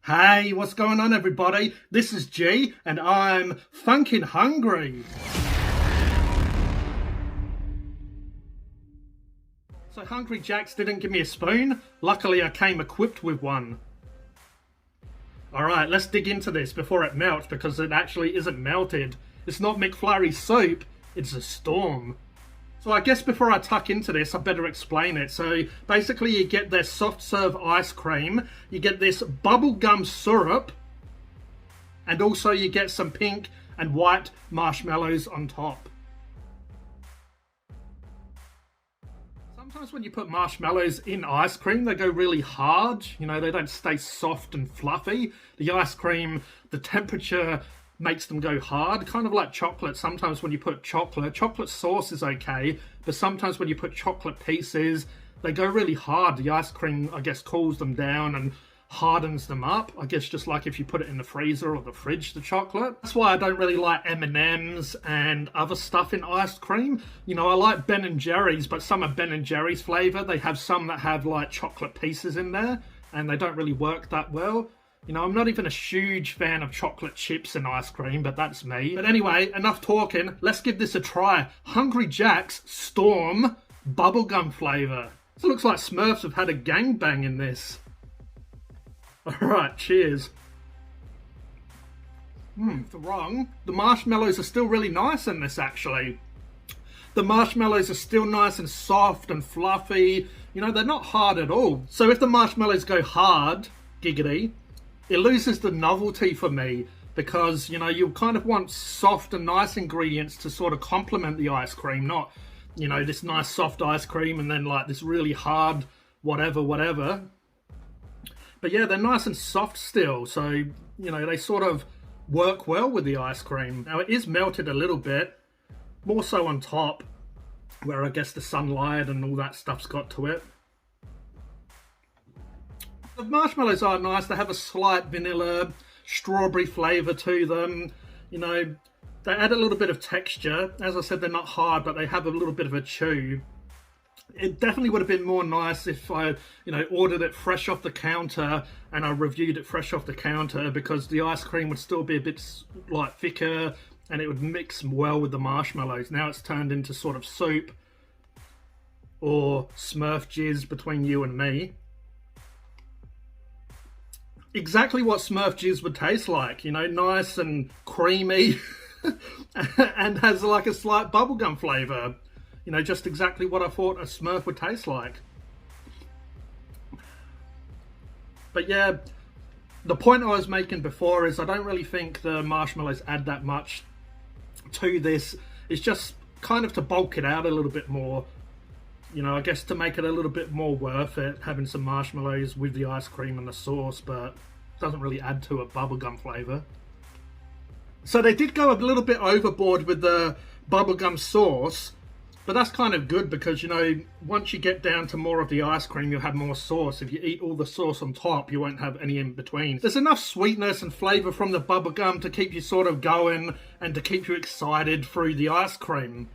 Hey, what's going on everybody? This is G and I'm funkin' hungry. So Hungry Jacks didn't give me a spoon. Luckily I came equipped with one. Alright, let's dig into this before it melts because it actually isn't melted. It's not McFlurry soup, it's a storm. So I guess before I tuck into this, I better explain it. So basically you get this soft serve ice cream, you get this bubblegum syrup, and also you get some pink and white marshmallows on top. Sometimes when you put marshmallows in ice cream, they go really hard. You know, they don't stay soft and fluffy. The ice cream, the temperature makes them go hard, kind of like chocolate. Sometimes when you put chocolate sauce is okay, but sometimes when you put chocolate pieces, they go really hard. The ice cream, I guess, cools them down and hardens them up. I guess just like if you put it in the freezer or the fridge, the chocolate. That's why I don't really like M&Ms and other stuff in ice cream. You know, I like Ben & Jerry's, but some are Ben & Jerry's flavour. They have some that have like chocolate pieces in there, and they don't really work that well. You know, I'm not even a huge fan of chocolate chips and ice cream, but that's me. But anyway, enough talking. Let's give this a try. Hungry Jack's Storm Bubblegum flavour. This looks like Smurfs have had a gangbang in this. Alright, cheers. Wrong. The marshmallows are still really nice in this, actually. The marshmallows are still nice and soft and fluffy. You know, they're not hard at all. So if the marshmallows go hard, giggity, it loses the novelty for me because, you know, you kind of want soft and nice ingredients to sort of complement the ice cream, not, you know, this nice soft ice cream and then like this really hard whatever. But yeah, they're nice and soft still, so, you know, they sort of work well with the ice cream. Now, it is melted a little bit, more so on top, where I guess the sunlight and all that stuff's got to it. The marshmallows are nice. They have a slight vanilla, strawberry flavour to them. You know, they add a little bit of texture. As I said, they're not hard, but they have a little bit of a chew. It definitely would have been more nice if I, you know, ordered it fresh off the counter and I reviewed it fresh off the counter, because the ice cream would still be a bit like thicker and it would mix well with the marshmallows. Now it's turned into sort of soup or Smurf jizz between you and me. Exactly what Smurf jizz would taste like, you know, nice and creamy and has like a slight bubblegum flavour. You know, just exactly what I thought a Smurf would taste like. But yeah, the point I was making before is I don't really think the marshmallows add that much to this. It's just kind of to bulk it out a little bit more. You know, I guess to make it a little bit more worth it, having some marshmallows with the ice cream and the sauce, but it doesn't really add to a bubblegum flavour. So they did go a little bit overboard with the bubblegum sauce, but that's kind of good because, you know, once you get down to more of the ice cream, you'll have more sauce. If you eat all the sauce on top, you won't have any in between. There's enough sweetness and flavour from the bubblegum to keep you sort of going and to keep you excited through the ice cream.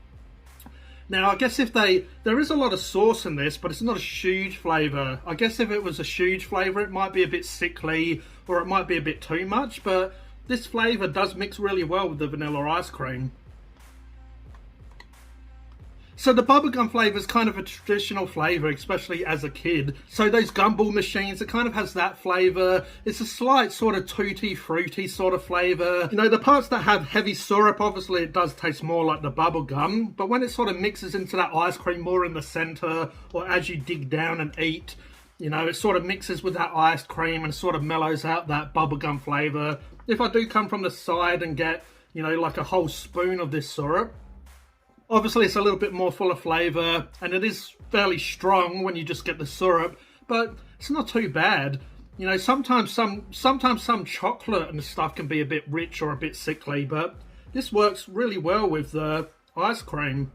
Now, I guess if there is a lot of sauce in this, but it's not a huge flavour. I guess if it was a huge flavour, it might be a bit sickly or it might be a bit too much, but this flavour does mix really well with the vanilla ice cream. So the bubblegum flavour is kind of a traditional flavour, especially as a kid. So those gumball machines, it kind of has that flavour. It's a slight sort of tutti fruity sort of flavour. You know, the parts that have heavy syrup, obviously it does taste more like the bubblegum. But when it sort of mixes into that ice cream more in the centre, or as you dig down and eat, you know, it sort of mixes with that ice cream and sort of mellows out that bubblegum flavour. If I do come from the side and get, you know, like a whole spoon of this syrup, obviously it's a little bit more full of flavour and it is fairly strong when you just get the syrup, but it's not too bad. You know, sometimes some chocolate and stuff can be a bit rich or a bit sickly, but this works really well with the ice cream.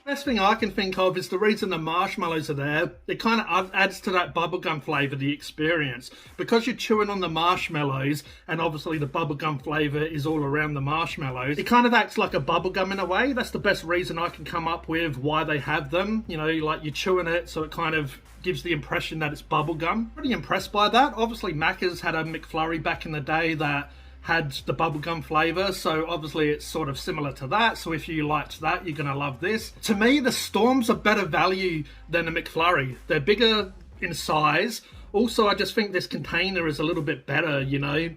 Best thing I can think of is the reason the marshmallows are there. It kind of adds to that bubblegum flavour, the experience. Because you're chewing on the marshmallows, and obviously the bubblegum flavour is all around the marshmallows, it kind of acts like a bubblegum in a way. That's the best reason I can come up with why they have them. You know, like you're chewing it, so it kind of gives the impression that it's bubblegum. Pretty impressed by that. Obviously Macca's had a McFlurry back in the day that had the bubblegum flavour, so obviously it's sort of similar to that. So if you liked that, you're going to love this. To me, the Storms are better value than the McFlurry. They're bigger in size. Also, I just think this container is a little bit better, you know,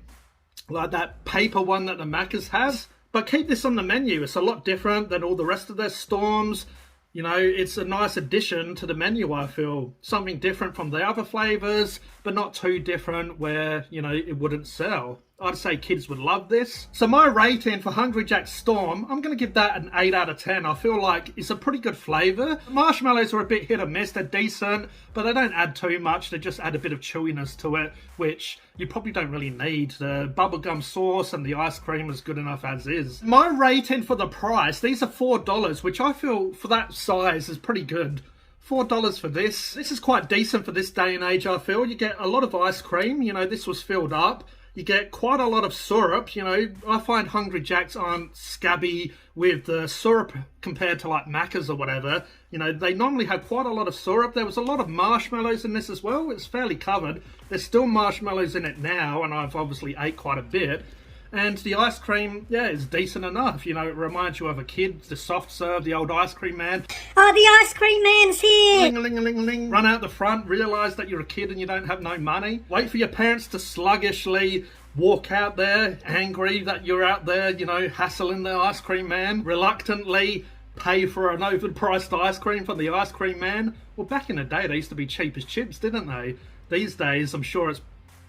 like that paper one that the Macca's has. But keep this on the menu. It's a lot different than all the rest of their Storms. You know, it's a nice addition to the menu, I feel. Something different from the other flavours, but not too different where, you know, it wouldn't sell. I'd say kids would love this. So my rating for Hungry Jack's Storm, I'm going to give that an 8 out of 10. I feel like it's a pretty good flavour. The marshmallows are a bit hit or miss. They're decent, but they don't add too much. They just add a bit of chewiness to it, which you probably don't really need. The bubblegum sauce and the ice cream is good enough as is. My rating for the price, these are $4, which I feel for that size is pretty good. $4 for this. This is quite decent for this day and age, I feel. You get a lot of ice cream. You know, this was filled up. You get quite a lot of syrup. You know, I find Hungry Jacks aren't scabby with the syrup compared to like Macca's or whatever. You know, they normally have quite a lot of syrup. There was a lot of marshmallows in this as well. It's fairly covered. There's still marshmallows in it now, and I've obviously ate quite a bit. And the ice cream, yeah, is decent enough. You know, it reminds you of a kid, the soft serve, the old ice cream man. Oh, the ice cream man's here! Ling-a-ling-a-ling-a-ling. Run out the front, realise that you're a kid and you don't have no money. Wait for your parents to sluggishly walk out there, angry that you're out there, you know, hassling the ice cream man. Reluctantly pay for an overpriced ice cream from the ice cream man. Well, back in the day, they used to be cheap as chips, didn't they? These days, I'm sure it's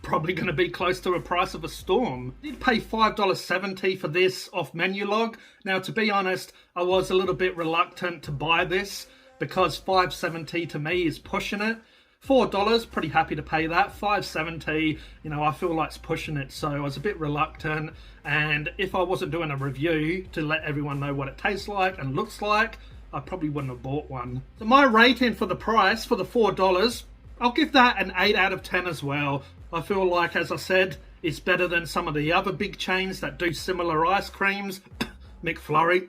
probably going to be close to a price of a Storm. I did pay $5.70 for this off Menulog. Now, to be honest, I was a little bit reluctant to buy this because $5.70 to me is pushing it. $4, pretty happy to pay that. $5.70, you know, I feel like it's pushing it, so I was a bit reluctant. And if I wasn't doing a review to let everyone know what it tastes like and looks like, I probably wouldn't have bought one. So my rating for the price, for the $4, I'll give that an 8 out of 10 as well. I feel like, as I said, it's better than some of the other big chains that do similar ice creams. McFlurry.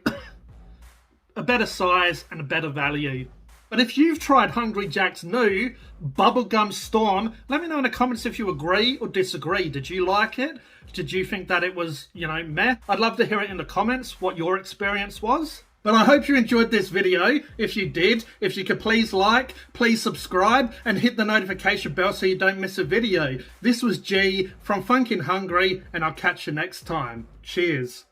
A better size and a better value. But if you've tried Hungry Jack's new Bubblegum Storm, let me know in the comments if you agree or disagree. Did you like it? Did you think that it was, you know, meh? I'd love to hear it in the comments, what your experience was. But I hope you enjoyed this video. If you did, if you could please like, please subscribe, and hit the notification bell so you don't miss a video. This was G from Phunken Hungry, and I'll catch you next time. Cheers.